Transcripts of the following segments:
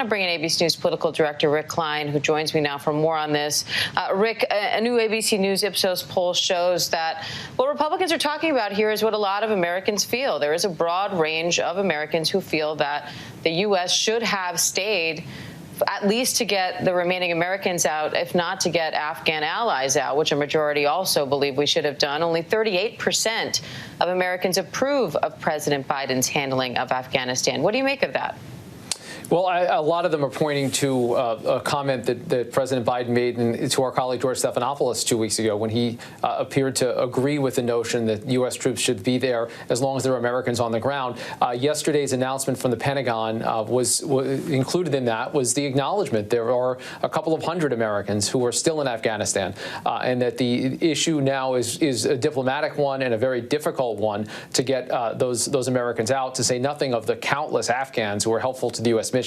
I bring in ABC News political director Rick Klein, who joins me now for more on this. Rick, a new ABC News Ipsos poll shows that what Republicans are talking about here is what a lot of Americans feel. There is a broad range of Americans who feel that the U.S. should have stayed at least to get the remaining Americans out, if not to get Afghan allies out, which a majority also believe we should have done. Only 38% of Americans approve of President Biden's handling of Afghanistan. What do you make of that? Well, a lot of them are pointing to a comment that President Biden made to our colleague George Stephanopoulos 2 weeks ago when he appeared to agree with the notion that U.S. troops should be there as long as there are Americans on the ground. Yesterday's announcement from the Pentagon was included in that was the acknowledgement there are a couple of hundred Americans who are still in Afghanistan, and that the issue now is a diplomatic one and a very difficult one to get those Americans out, to say nothing of the countless Afghans who are helpful to the U.S. mission.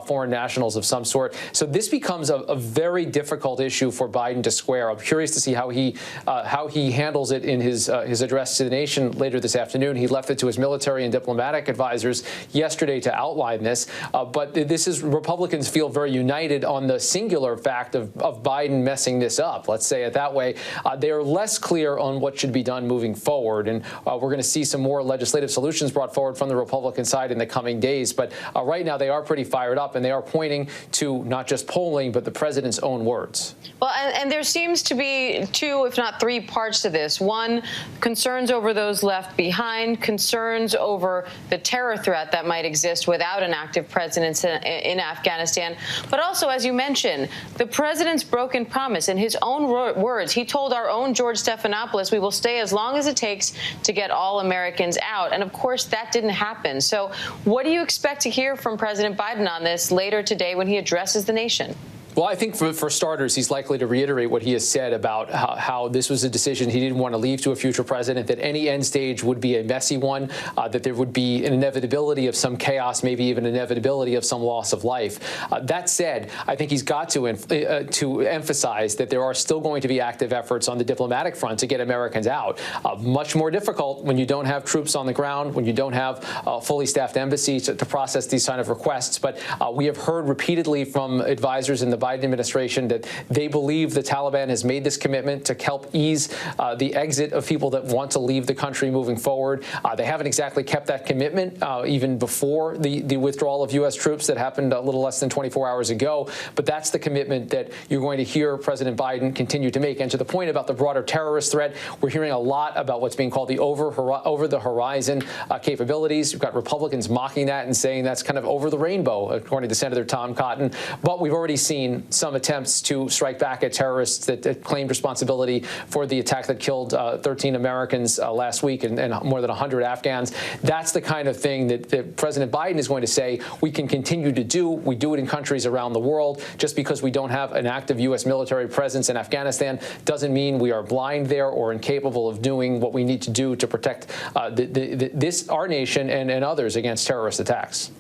Foreign nationals of some sort. So this becomes a very difficult issue for Biden to square. I'm curious to see how he handles it in his address to the nation later this afternoon. He left it to his military and diplomatic advisors yesterday to outline this. But this is Republicans feel very united on the singular fact of Biden messing this up. Let's say it that way. They are less clear on what should be done moving forward. And we're going to see some more legislative solutions brought forward from the Republican side in the coming days. But right now they are pretty fired up, and they are pointing to not just polling, but the president's own words. Well, and there seems to be two, if not three parts to this. One, concerns over those left behind, concerns over the terror threat that might exist without an active presence in Afghanistan. But also, as you mentioned, the president's broken promise. In his own words, he told our own George Stephanopoulos, we will stay as long as it takes to get all Americans out. And of course, that didn't happen. So what do you expect to hear from President Biden on this later today when he addresses the nation? Well, I think for starters, he's likely to reiterate what he has said about how this was a decision he didn't want to leave to a future president, that any end stage would be a messy one, that there would be an inevitability of some chaos, maybe even inevitability of some loss of life. That said, I think he's got to emphasize that there are still going to be active efforts on the diplomatic front to get Americans out. Much more difficult when you don't have troops on the ground, when you don't have fully staffed embassies to process these kind of requests. But we have heard repeatedly from advisors in the Biden administration that they believe the Taliban has made this commitment to help ease the exit of people that want to leave the country moving forward. They haven't exactly kept that commitment even before the withdrawal of U.S. troops that happened a little less than 24 hours ago. But that's the commitment that you're going to hear President Biden continue to make. And to the point about the broader terrorist threat, we're hearing a lot about what's being called the over-the-horizon capabilities. We've got Republicans mocking that and saying that's kind of over the rainbow, according to Senator Tom Cotton. But we've already seen some attempts to strike back at terrorists that claimed responsibility for the attack that killed 13 Americans last week and more than 100 Afghans. That's the kind of thing that President Biden is going to say we can continue to do. We do it in countries around the world. Just because we don't have an active U.S. military presence in Afghanistan doesn't mean we are blind there or incapable of doing what we need to do to protect our nation and others against terrorist attacks.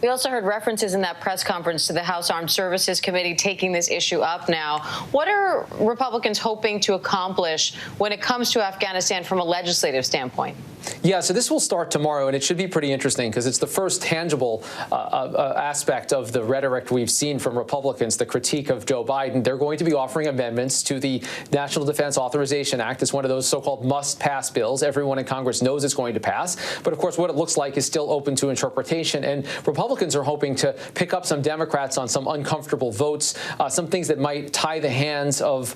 We also heard references in that press conference to the House Armed Services Committee taking this issue up now. What are Republicans hoping to accomplish when it comes to Afghanistan from a legislative standpoint? Yeah, so this will start tomorrow, and it should be pretty interesting because it's the first tangible aspect of the rhetoric we've seen from Republicans, the critique of Joe Biden. They're going to be offering amendments to the National Defense Authorization Act. It's one of those so-called must-pass bills. Everyone in Congress knows it's going to pass. But, of course, what it looks like is still open to interpretation. And Republicans are hoping to pick up some Democrats on some uncomfortable votes, some things that might tie the hands of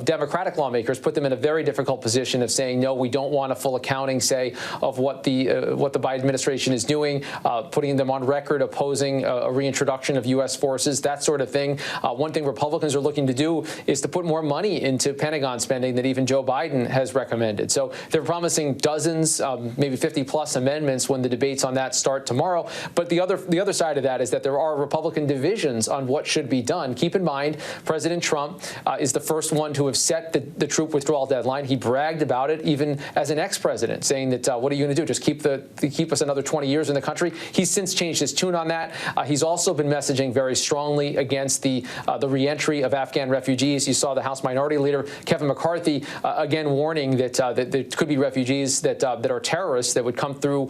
Democratic lawmakers, put them in a very difficult position of saying, no, we don't want a full accounting, say, of what the Biden administration is doing, putting them on record, opposing a reintroduction of U.S. forces, that sort of thing. One thing Republicans are looking to do is to put more money into Pentagon spending than even Joe Biden has recommended. So they're promising dozens, maybe 50-plus amendments when the debates on that start tomorrow. But the other side of that is that there are Republican divisions on what should be done. Keep in mind, President Trump is the first one to have set the troop withdrawal deadline. He bragged about it even as an ex-president, saying saying that, what are you going to do? Just keep us another 20 years in the country? He's since changed his tune on that. He's also been messaging very strongly against the reentry of Afghan refugees. You saw the House Minority Leader, Kevin McCarthy, again warning that, that there could be refugees that are terrorists that would come through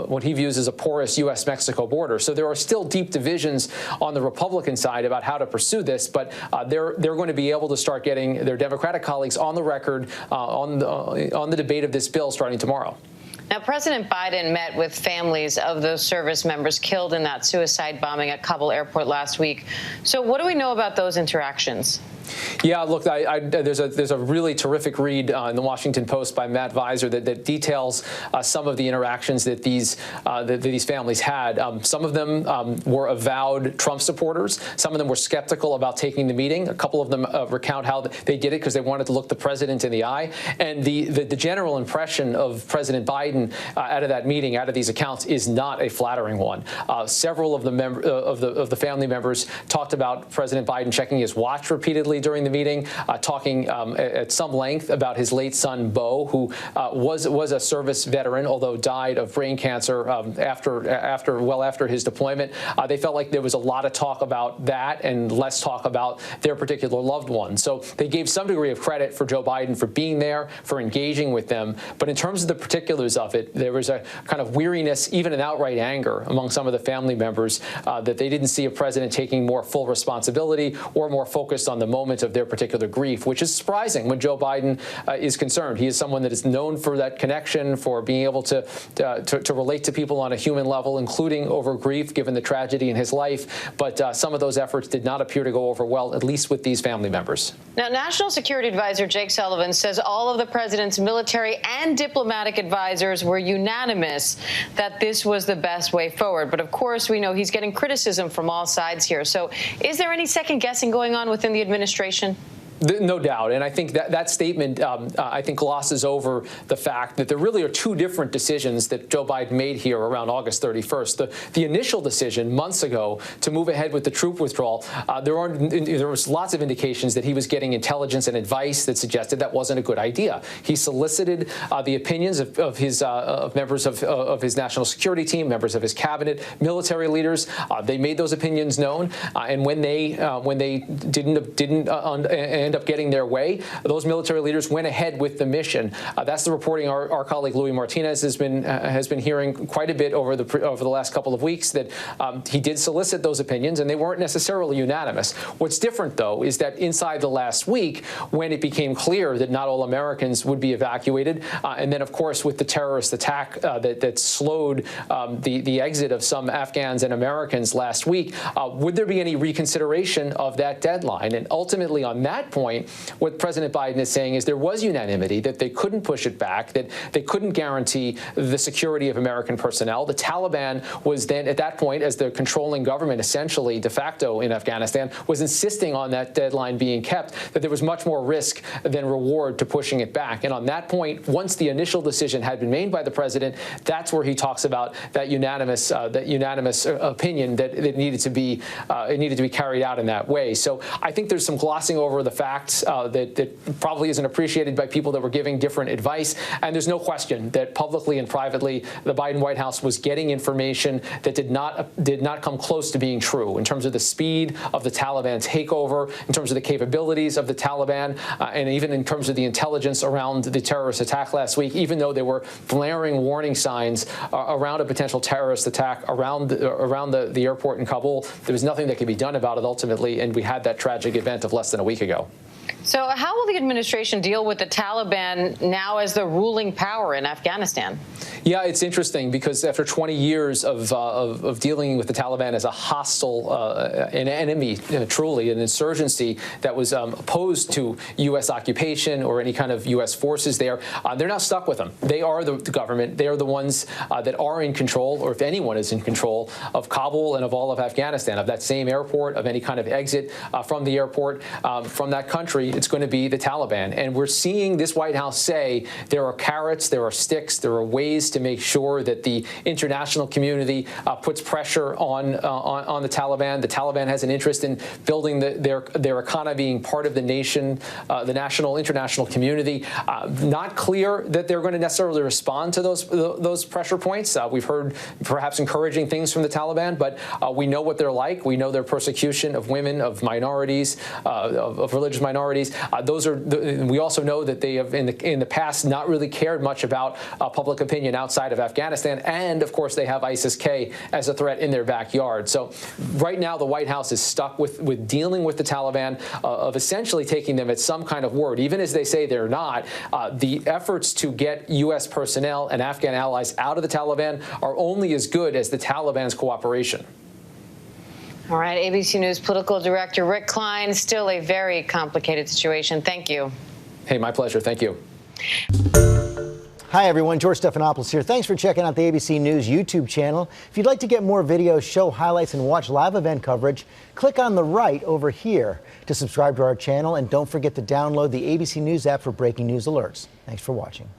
what he views as a porous U.S.-Mexico border. So there are still deep divisions on the Republican side about how to pursue this, but they're going to be able to start getting their Democratic colleagues on the record on the debate of this bill starting tomorrow. Now, President Biden met with families of those service members killed in that suicide bombing at Kabul airport last week. So what do we know about those interactions? Yeah, look, there's a really terrific read in the Washington Post by Matt Visor that details some of the interactions that these families had. Some of them were avowed Trump supporters. Some of them were skeptical about taking the meeting. A couple of them recount how they did it because they wanted to look the president in the eye. And the general impression of President Biden out of that meeting, out of these accounts, is not a flattering one. Several of the family members talked about President Biden checking his watch repeatedly during the meeting, talking at some length about his late son, Bo, who was a service veteran, although died of brain cancer after his deployment. They felt like there was a lot of talk about that and less talk about their particular loved one. So they gave some degree of credit for Joe Biden for being there, for engaging with them. But in terms of the particulars of it, there was a kind of weariness, even an outright anger among some of the family members that they didn't see a president taking more full responsibility or more focused on the moment of their particular grief, which is surprising when Joe Biden is concerned. He is someone that is known for that connection, for being able to relate to people on a human level, including over grief, given the tragedy in his life. But some of those efforts did not appear to go over well, at least with these family members. Now, National Security Advisor Jake Sullivan says all of the president's military and diplomatic advisors were unanimous that this was the best way forward. But of course, we know he's getting criticism from all sides here. So is there any second guessing going on within the administration? No doubt. And I think that statement, I think, glosses over the fact that there really are two different decisions that Joe Biden made here around August 31st. The initial decision months ago to move ahead with the troop withdrawal, there was lots of indications that he was getting intelligence and advice that suggested that wasn't a good idea. He solicited the opinions of members of his national security team, members of his cabinet, military leaders. They made those opinions known. And when they didn't end up getting their way, those military leaders went ahead with the mission. That's the reporting our colleague Louis Martinez has been hearing quite a bit over the last couple of weeks, that he did solicit those opinions, and they weren't necessarily unanimous. What's different, though, is that inside the last week, when it became clear that not all Americans would be evacuated, and then, of course, with the terrorist attack that slowed the exit of some Afghans and Americans last week, would there be any reconsideration of that deadline? And ultimately, on that point, what President Biden is saying is there was unanimity, that they couldn't push it back, that they couldn't guarantee the security of American personnel. The Taliban was then, at that point, as the controlling government, essentially de facto in Afghanistan, was insisting on that deadline being kept, that there was much more risk than reward to pushing it back. And on that point, once the initial decision had been made by the president, that's where he talks about that unanimous opinion that it needed to be carried out in that way. So I think there's some glossing over the facts that probably isn't appreciated by people that were giving different advice. And there's no question that publicly and privately, the Biden White House was getting information that did not come close to being true in terms of the speed of the Taliban takeover, in terms of the capabilities of the Taliban, and even in terms of the intelligence around the terrorist attack last week, even though there were blaring warning signs around a potential terrorist attack around the airport in Kabul. There was nothing that could be done about it ultimately, and we had that tragic event of less than a week ago. So how will the administration deal with the Taliban now as the ruling power in Afghanistan? Yeah, it's interesting because after 20 years of dealing with the Taliban as a hostile, an enemy, truly, an insurgency that was opposed to U.S. occupation or any kind of U.S. forces there, they're now stuck with them. They are the government. They are the ones that are in control, or if anyone is in control, of Kabul and of all of Afghanistan, of that same airport, of any kind of exit from the airport, from that country. It's going to be the Taliban. And we're seeing this White House say there are carrots, there are sticks, there are ways to make sure that the international community puts pressure on the Taliban. The Taliban has an interest in building their economy, being part of the nation, the international community. Not clear that they're going to necessarily respond to those pressure points. We've heard perhaps encouraging things from the Taliban, but we know what they're like. We know their persecution of women, of minorities, of religious minorities. We also know that they have in the past not really cared much about public opinion outside of Afghanistan, and of course they have ISIS-K as a threat in their backyard. So right now the White House is stuck with dealing with the Taliban, of essentially taking them at some kind of word, even as they say they're not. The efforts to get U.S. personnel and Afghan allies out of the Taliban are only as good as the Taliban's cooperation. All right, ABC News political director Rick Klein. Still a very complicated situation. Thank you. Hey, my pleasure. Thank you. Hi, everyone. George Stephanopoulos here. Thanks for checking out the ABC News YouTube channel. If you'd like to get more videos, show highlights, and watch live event coverage, click on the right over here to subscribe to our channel. And don't forget to download the ABC News app for breaking news alerts. Thanks for watching.